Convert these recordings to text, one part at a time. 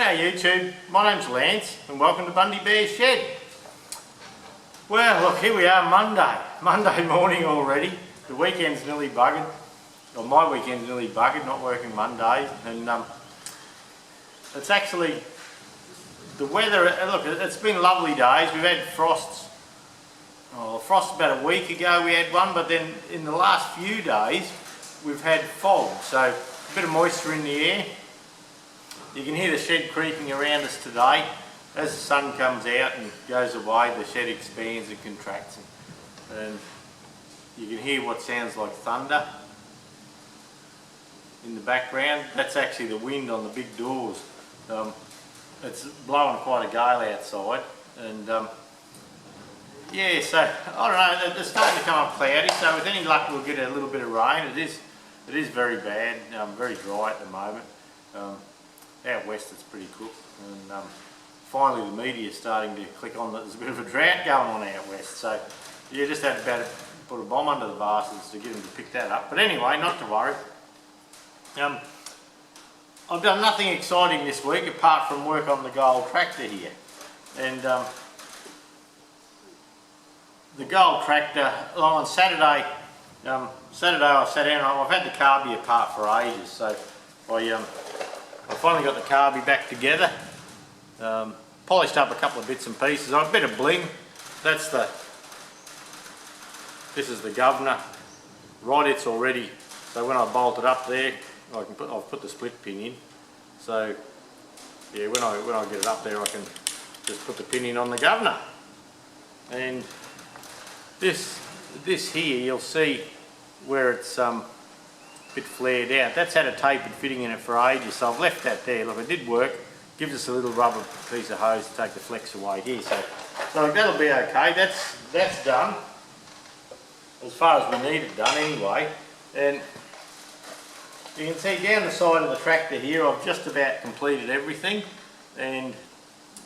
G'day YouTube, my name's Lance and welcome to Bundy Bears Shed. Well look, here we are, Monday morning already. The weekend's nearly buggered, or my weekend's nearly buggered, not working Monday. And it's actually, the weather, look, it's been lovely days. We've had frosts. Frost about a week ago we had one, but then in the last few days we've had fog, so a bit of moisture in the air. You can hear the shed creaking around us today. As the sun comes out and goes away, the shed expands and contracts, and you can hear what sounds like thunder in the background. That's actually the wind on the big doors. It's blowing quite a gale outside, and yeah, so I don't know, it's starting to come up cloudy, so with any luck we'll get a little bit of rain. It is very bad, very dry at the moment. Out west it's pretty cool, and finally the media is starting to click on that there's a bit of a drought going on out west, so you just had to put a bomb under the bastards to get them to pick that up. But anyway, not to worry. I've done nothing exciting this week apart from work on the gold tractor here, and the gold tractor, on Saturday I sat down, I've had the carby apart for ages, so I finally got the carby back together, polished up a couple of bits and pieces. A bit of bling. This is the governor. Right, it's already, so when I bolt it up there, I've put the split pin in. So yeah, when I get it up there, I can just put the pin in on the governor. And this here, you'll see where it's bit flared out. That's had a tapered fitting in it for ages, so I've left that there. Look, it did work. Gives us a little rubber piece of hose to take the flex away here, so that'll be okay. That's done as far as we need it done anyway. And you can see down the side of the tractor here, I've just about completed everything, and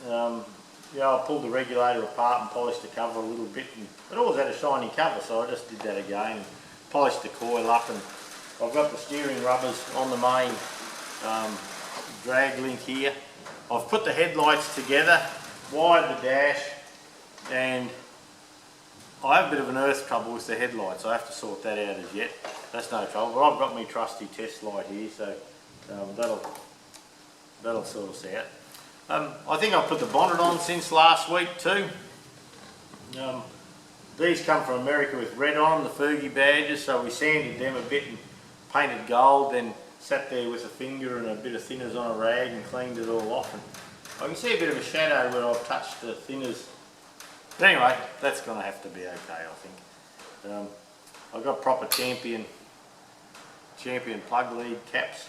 yeah, I pulled the regulator apart and polished the cover a little bit, and it always had a shiny cover, so I just did that again and polished the coil up. And I've got the steering rubbers on the main drag link here. I've put the headlights together, wired the dash, and I have a bit of an earth trouble with the headlights. I have to sort that out as yet. That's no trouble, but I've got my trusty test light here, so that'll sort us out. I think I've put the bonnet on since last week too. These come from America with red on them, the Fergie badges, so we sanded them a bit and painted gold, then sat there with a finger and a bit of thinners on a rag and cleaned it all off. And I can see a bit of a shadow where I've touched the thinners. But anyway, that's going to have to be okay, I think. I've got proper champion plug lead caps.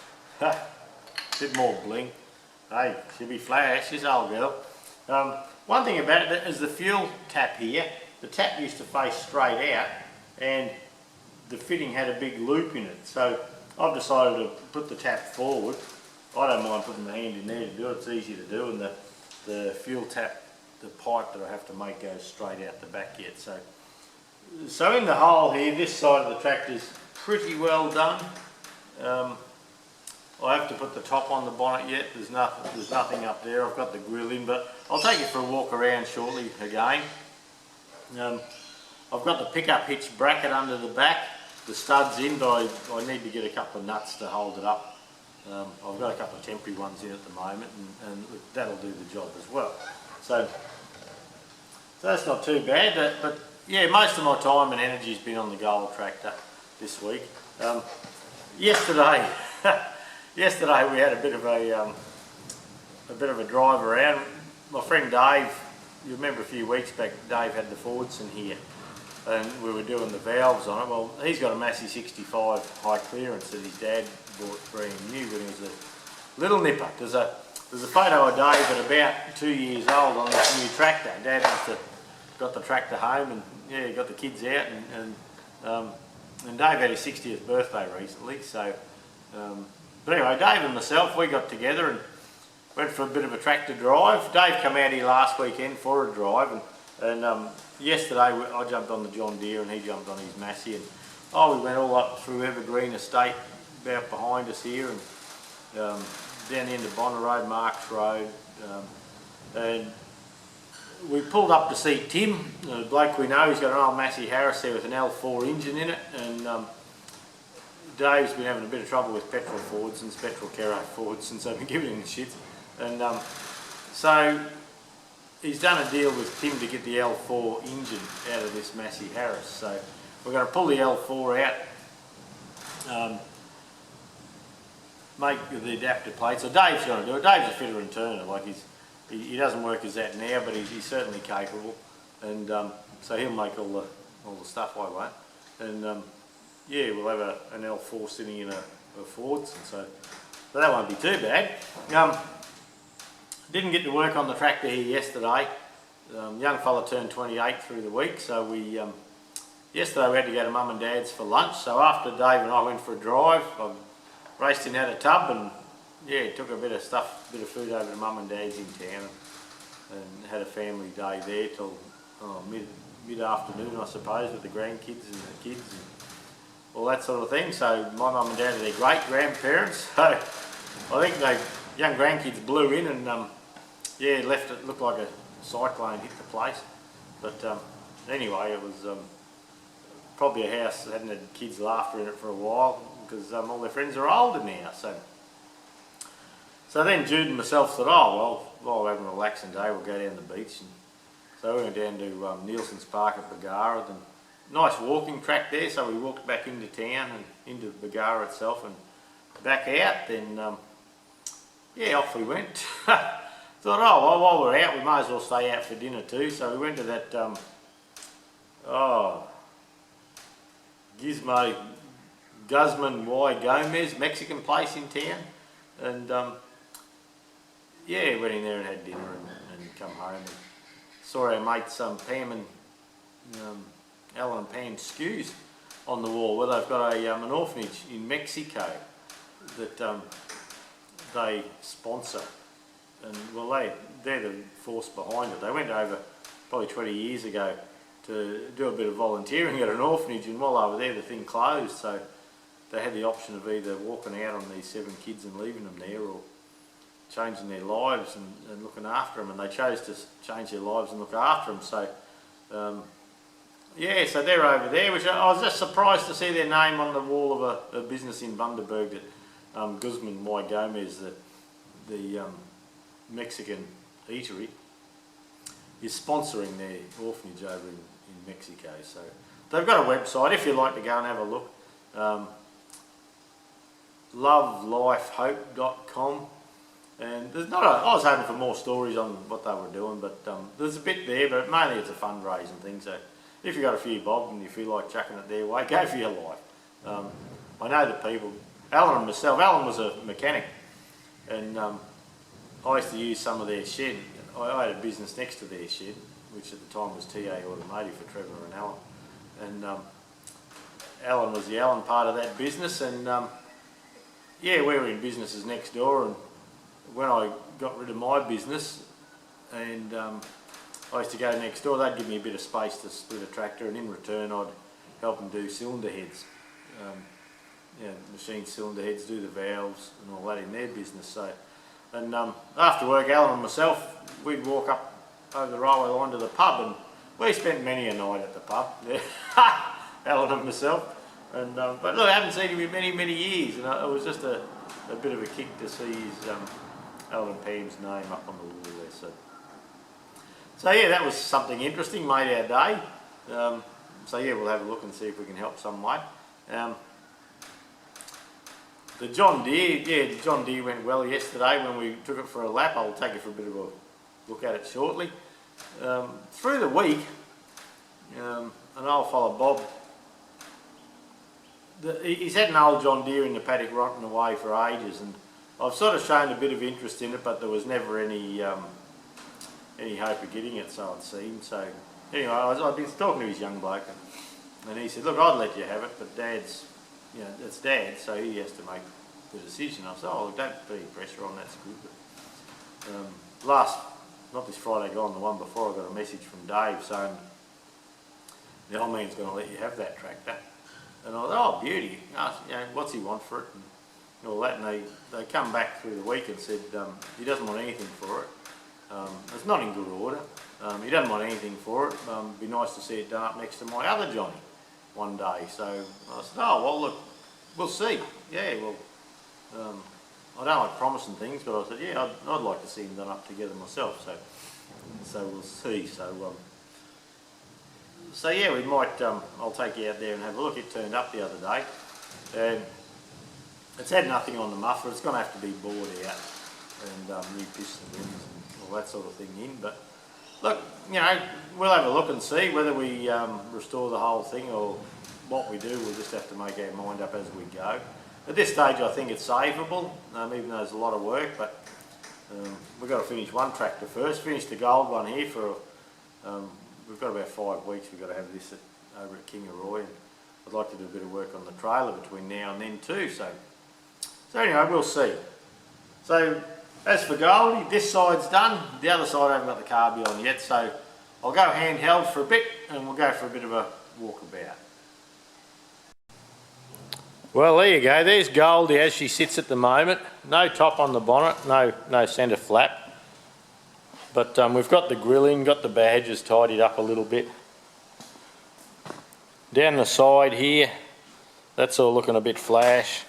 Bit more bling. Hey, she'll be flash, this old girl. One thing about it is the fuel tap here. The tap used to face straight out, and the fitting had a big loop in it, so I've decided to put the tap forward. I don't mind putting my hand in there to do it, it's easy to do, and the fuel tap, the pipe that I have to make goes straight out the back yet. So in the hole here, this side of the tractor's pretty well done. I have to put the top on the bonnet yet, there's nothing up there. I've got the grill in, but I'll take it for a walk around shortly again. I've got the pickup hitch bracket under the back. The stud's in, but I need to get a couple of nuts to hold it up. I've got a couple of temporary ones in at the moment, and that'll do the job as well. So that's not too bad, but yeah, most of my time and energy has been on the gold tractor this week. Yesterday we had a bit of a drive around. My friend Dave, you remember a few weeks back, Dave had the Fordson here, and we were doing the valves on it. Well, he's got a Massey 65 high clearance that his dad bought brand new when he was a little nipper. There's a photo of Dave at about 2 years old on this new tractor. Dad must have got the tractor home, and yeah, got the kids out, and Dave had his 60th birthday recently. So, but anyway, Dave and myself, we got together and went for a bit of a tractor drive. Dave came out here last weekend for a drive, and yesterday I jumped on the John Deere and he jumped on his Massey, and we went all up through Evergreen Estate about behind us here, and down the end of Bonner Road, Marks Road, and we pulled up to see Tim, a bloke we know. He's got an old Massey Harris there with an L4 engine in it, and Dave's been having a bit of trouble with petrol Fords and petrol Kero Fords since I've been giving him the shit. And so he's done a deal with Tim to get the L4 engine out of this Massey Harris. So we're going to pull the L4 out, make the adapter plate. So Dave's going to do it. Dave's a fitter and turner. Like he doesn't work as that now, but he's certainly capable. And so he'll make all the stuff I won't. And yeah, we'll have an L4 sitting in a Ford's, and so that won't be too bad. Didn't get to work on the tractor here yesterday. Young fella turned 28 through the week, so yesterday we had to go to Mum and Dad's for lunch. So after Dave and I went for a drive, I raced in out a tub and yeah, took a bit of food over to Mum and Dad's in town and had a family day there till mid-afternoon, I suppose, with the grandkids and the kids and all that sort of thing. So my mum and dad are their great-grandparents, so I think the young grandkids blew in and yeah, left it, looked like a cyclone hit the place. But anyway, it was probably a house that hadn't had kids laughter in it for a while because all their friends are older now. So then Jude and myself thought, oh well, while we're having a relaxing day, we'll go down the beach. And so we went down to Nielsen's Park at Bargara. And nice walking track there, so we walked back into town and into Bargara itself and back out. Then yeah, off we went. Thought, oh well, while we're out, we might as well stay out for dinner too. So we went to that Guzman Y Gomez Mexican place in town, and yeah, went in there and had dinner and come home and saw our mates Pam and Alan and Pam Skews on the wall, where they've got an orphanage in Mexico that they sponsor, and well they're the force behind it. They went over probably 20 years ago to do a bit of volunteering at an orphanage, and while they were there the thing closed, so they had the option of either walking out on these 7 kids and leaving them there, or changing their lives and looking after them, and they chose to change their lives and look after them. So yeah, so they're over there, which I was just surprised to see their name on the wall of a business in Bundaberg, that Guzman Y Gomez, the Mexican eatery, is sponsoring their orphanage over in Mexico. So they've got a website if you'd like to go and have a look, lovelifehope.com. And there's I was hoping for more stories on what they were doing, but there's a bit there, but mainly it's a fundraising thing. So if you've got a few bob and you feel like chucking it their way, go for your life. I know the people, Alan and myself. Alan was a mechanic, and I used to use some of their shed. I had a business next to their shed, which at the time was TA Automotive for Trevor and Alan. And Alan was the Alan part of that business, and yeah, we were in businesses next door. And when I got rid of my business, and I used to go next door, they'd give me a bit of space to split a tractor, and in return I'd help them do cylinder heads, machine cylinder heads, do the valves and all that in their business. So, and after work, Alan and myself, we'd walk up over the railway line to the pub, and we spent many a night at the pub. Alan and myself, and but look, I haven't seen him in many years, and it was just a bit of a kick to see his Alan and Pam's name up on the wall there. So yeah, that was something interesting, made our day. So yeah, we'll have a look and see if we can help some way. The John Deere went well yesterday when we took it for a lap. I'll take you for a bit of a look at it shortly. Through the week, an old fella, Bob, he's had an old John Deere in the paddock rotting away for ages, and I've sort of shown a bit of interest in it, but there was never any hope of getting it, so it seemed. So anyway, I've been talking to his young bloke, and he said, look, I'd let you have it, but Dad's, it's Dad, so he has to make the decision. I said, oh, don't put any pressure on, that's good. But, not this Friday gone, the one before, I got a message from Dave saying the old man's going to let you have that tractor. And I thought, oh, beauty. What's he want for it? And all that, and they come back through the week and said he doesn't want anything for it. It's not in good order. He doesn't want anything for it. It'd be nice to see it done up next to my other Johnny one day. So I said, oh well, look, we'll see. Yeah, well, I don't like promising things, but I said, yeah, I'd like to see them done up together myself. So we'll see. So yeah, we might. I'll take you out there and have a look. It turned up the other day, and it's had nothing on the muffler. It's going to have to be bored out and new piston rings and all that sort of thing in. But look, you know, we'll have a look and see whether we restore the whole thing or what we do. We'll just have to make our mind up as we go. At this stage, I think it's savable, even though there's a lot of work. But we've got to finish one tractor first. Finish the gold one here for. We've got about 5 weeks. We've got to have this over at Kangaroo, and I'd like to do a bit of work on the trailer between now and then too. So anyway, we'll see. So as for Goldie, this side's done. The other side I haven't got the carby on yet, so I'll go handheld for a bit and we'll go for a bit of a walkabout. Well, there you go. There's Goldie as she sits at the moment. No top on the bonnet, no centre flap. But we've got the grilling, got the badges tidied up a little bit. Down the side here, that's all looking a bit flash.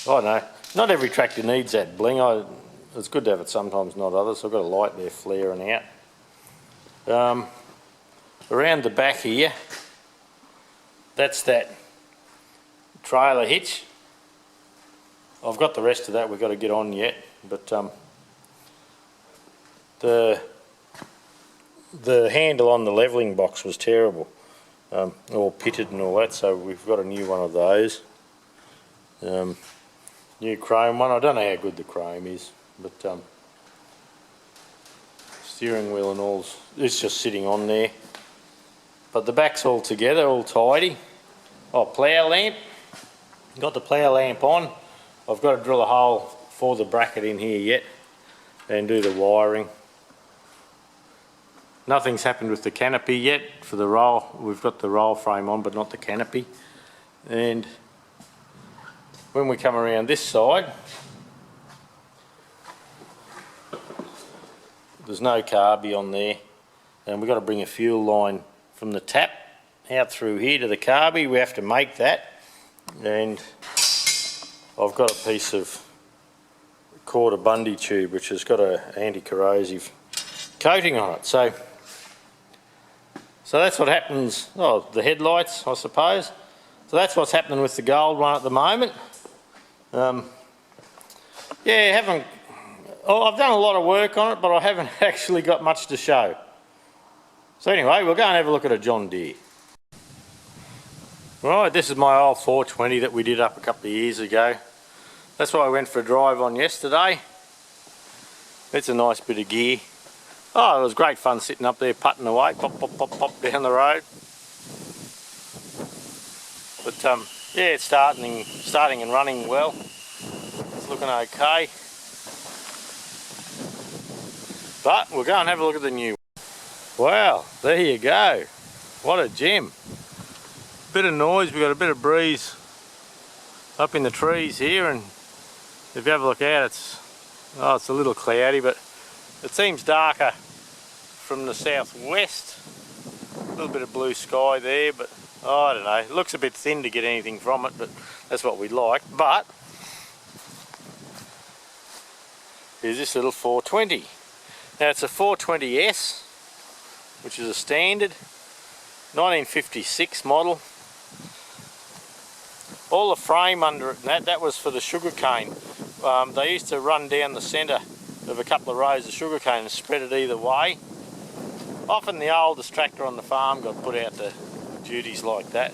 I know, not every tractor needs that bling. It's good to have it sometimes, not others. I've got a light there flaring out. Around the back here, that's that trailer hitch. I've got the rest of that we've got to get on yet, but the handle on the levelling box was terrible, all pitted and all that, so we've got a new one of those. New chrome one. I don't know how good the chrome is, but steering wheel and all, it's just sitting on there. But the back's all together, all tidy. Oh, plough lamp. Got the plough lamp on. I've got to drill a hole for the bracket in here yet and do the wiring. Nothing's happened with the canopy yet for the roll. We've got the roll frame on, but not the canopy. And when we come around this side, there's no carby on there, and we've got to bring a fuel line from the tap out through here to the carby. We have to make that, and I've got a piece of quarter Bundy tube which has got an anti-corrosive coating on it. So that's what happens. Oh, the headlights, I suppose. So that's what's happening with the gold one at the moment. Yeah, I've done a lot of work on it, but I haven't actually got much to show. So anyway, we'll go and have a look at a John Deere. Right, this is my old 420 that we did up a couple of years ago. That's what I went for a drive on yesterday. It's a nice bit of gear. Oh, it was great fun sitting up there putting away, pop, pop, pop, pop down the road. But yeah, it's starting and running well. It's looking okay. But we'll go and have a look at the new one. Wow, there you go. What a gem. Bit of noise, we've got a bit of breeze up in the trees here, and if you have a look out, it's a little cloudy, but it seems darker from the southwest. A little bit of blue sky there, but I don't know. It looks a bit thin to get anything from it, but that's what we like. But here's this little 420. Now it's a 420S, which is a standard 1956 model. All the frame under it, and that was for the sugarcane. They used to run down the centre of a couple of rows of sugarcane and spread it either way. Often the oldest tractor on the farm got put out to duties like that.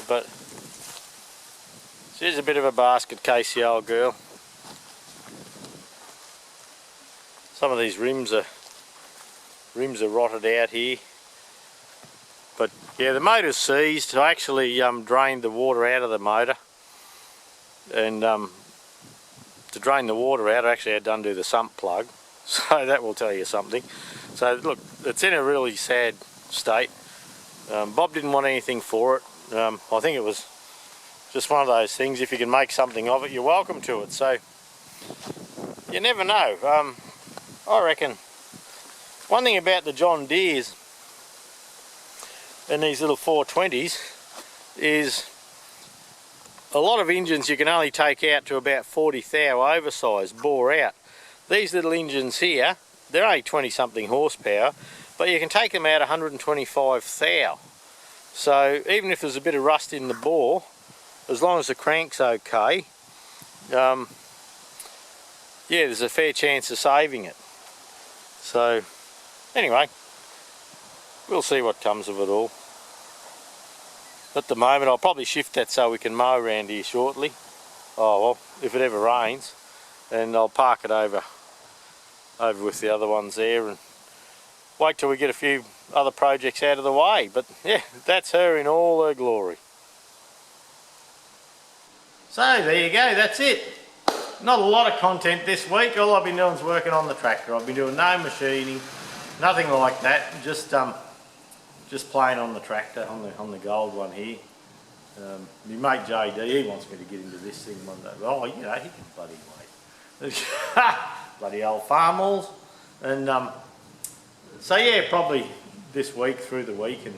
But she's a bit of a basket case, the old girl. Some of these rims are rotted out here. But yeah, the motor's seized. I actually drained the water out of the motor, and to drain the water out I actually had to undo the sump plug, so that will tell you something. So look, it's in a really sad state. Bob didn't want anything for it. I think it was just one of those things. If you can make something of it, you're welcome to it. So you never know. I reckon one thing about the John Deeres and these little 420s is a lot of engines you can only take out to about 40 thou oversized, bore out. These little engines here, they're only 20 something horsepower, but you can take them out 125 thou. So even if there's a bit of rust in the bore, as long as the crank's okay, yeah, there's a fair chance of saving it. So anyway, we'll see what comes of it all. At the moment I'll probably shift that so we can mow around here shortly. Oh well, if it ever rains, and I'll park it over with the other ones there and wait till we get a few other projects out of the way. But yeah, that's her in all her glory. So there you go, that's it. Not a lot of content this week. All I've been doing is working on the tractor. I've been doing no machining, nothing like that. Just playing on the tractor, on the gold one here. My mate JD, he wants me to get into this thing one day. Oh, you know, he can bloody wait. Bloody old farmers. And so yeah, probably this week through the week, and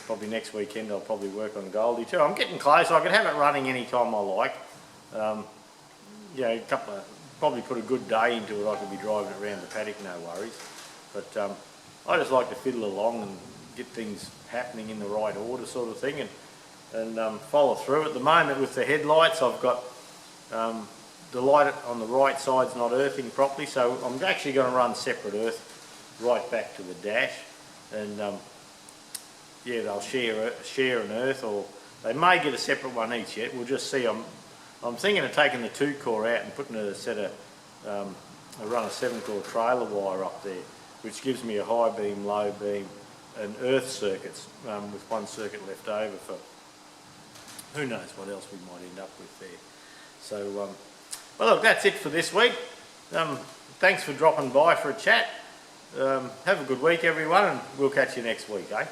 probably next weekend I'll probably work on Goldie too. I'm getting close. I can have it running any time I like. Yeah, probably put a good day into it. I could be driving it around the paddock, no worries. But I just like to fiddle along and get things happening in the right order, sort of thing, and follow through. At the moment with the headlights, I've got the light on the right side's not earthing properly, so I'm actually going to run separate earth right back to the dash, and yeah, they'll share an earth, or they may get a separate one each yet. We'll just see. I'm thinking of taking the 2-core out and putting a set of I run a 7-core trailer wire up there, which gives me a high beam, low beam, and earth circuits, with one circuit left over for who knows what else we might end up with there. So, well look, that's it for this week. Thanks for dropping by for a chat. Have a good week everyone, and we'll catch you next week, eh?